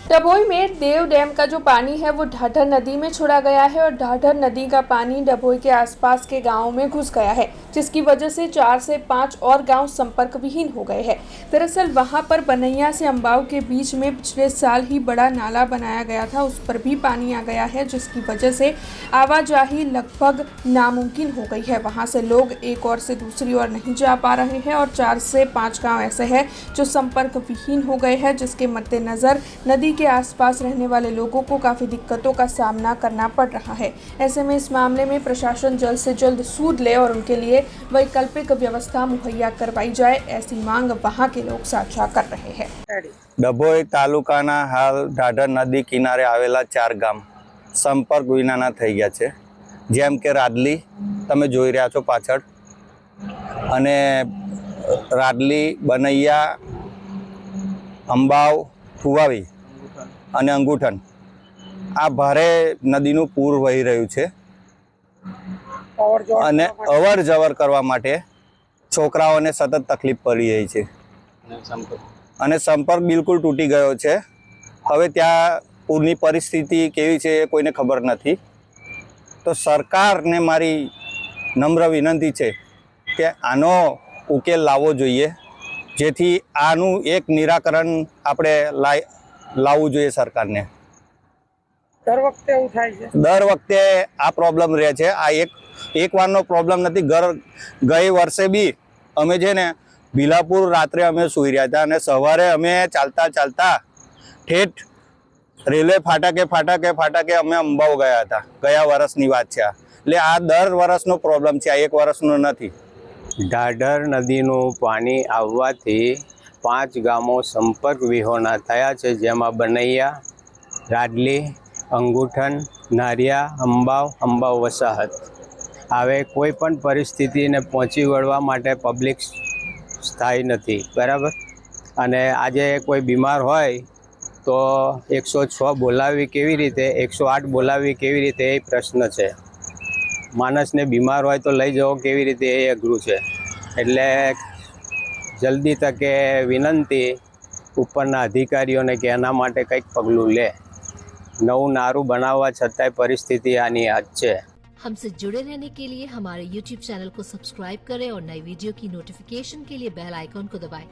डभोई में देव डैम का जो पानी है वो ढाढर नदी में छोड़ा गया है और ढाढर नदी का पानी डभोई के आसपास के गांवों में घुस गया है, जिसकी वजह से 4 से 5 और गांव संपर्क विहीन हो गए हैं। दरअसल वहां पर बनैया से अंबाव के बीच में पिछले साल ही बड़ा नाला बनाया गया था, उस पर भी पानी आ गया है, जिसकी वजह से आवाजाही लगभग नामुमकिन हो गई है। वहां से लोग एक ओर से दूसरी ओर नहीं जा पा रहे हैं और 4 से 5 गाँव ऐसे हैं जो संपर्क विहीन हो गए हैं, जिसके मद्देनजर नदी के आसपास रहने वाले लोगों को काफ़ी दिक्कतों का सामना करना पड़ रहा है। ऐसे में इस मामले में प्रशासन जल्द से जल्द सूद ले और उनके लिए वैकल्पिक व्यवस्था मुहैया करवाई जाए, ऐसी मांग वहां के लोग साझा कर रहे हैं। डभोई तालुकाना हाल ढाढर नदी किनारे आवेला 4 गाम संपर्क विनाना થઈ ગયા છે, જેમ કે રાદલી તમે જોઈ રહ્યા છો પાછળ, અને રાદલી, બનૈયા, અંબાવ, ફુવાવી અને અંગુઠન આ ભારે નદીનું પૂર વહી રહ્યું છે અને અવર જવર કરવા માટે છોકરાઓને સતત તકલીફ પડી રહી છે અને સંપર્ક બિલકુલ તૂટી ગયો છે। હવે ત્યાં પૂરની પરિસ્થિતિ કેવી છે એ કોઈને ખબર નથી। તો સરકારને મારી નમ્ર વિનંતી છે કે આનો ઉકેલ લાવવો જોઈએ, જેથી આનું એક નિરાકરણ આપણે લાવવું જોઈએ સરકારને। દર વખતે એવું થાય છે? દર વખતે આ પ્રોબ્લેમ રહે છે। આ એક વારનો પ્રોબ્લેમ નથી। ગઈ વર્ષે બી અમે છે ને ભીલાપુર રાત્રે અમે સૂઈ રહ્યા હતા અને સવારે અમે ચાલતા ચાલતા ઠેઠ રેલવે ફાટકે અમે અંબાવ ગયા હતા। ગયા વર્ષની વાત છે। એટલે આ દર વર્ષનો પ્રોબ્લેમ છે, આ એક વર્ષનો નથી। ઢાઢર નદીનું પાણી આવવાથી 5 ગામો સંપર્ક વિહોણા થયા છે, જેમાં બનૈયા, રાડલી, અંગુઠન, નારિયા, અંબાવ વસાહત। હવે કોઈ પણ પરિસ્થિતિને પહોંચી વળવા માટે પબ્લિક સ્થાયી નથી, બરાબર। અને આજે કોઈ બીમાર હોય તો 106 બોલાવવી કેવી રીતે, 108 બોલાવવી કેવી રીતે એ પ્રશ્ન છે। માણસને બીમાર હોય તો લઈ જવો કેવી રીતે એ અઘરું છે। એટલે જલ્દી તકે વિનંતી ઉપરના અધિકારીઓને કે એના માટે કંઈક પગલું લે। નવું નારું બનાવવા છતાંય પરિસ્થિતિ આની આ જ છે। हमसे जुड़े रहने के लिए हमारे YouTube चैनल को सब्सक्राइब करें और नई वीडियो की नोटिफिकेशन के लिए बेल आइकॉन को दबाएं।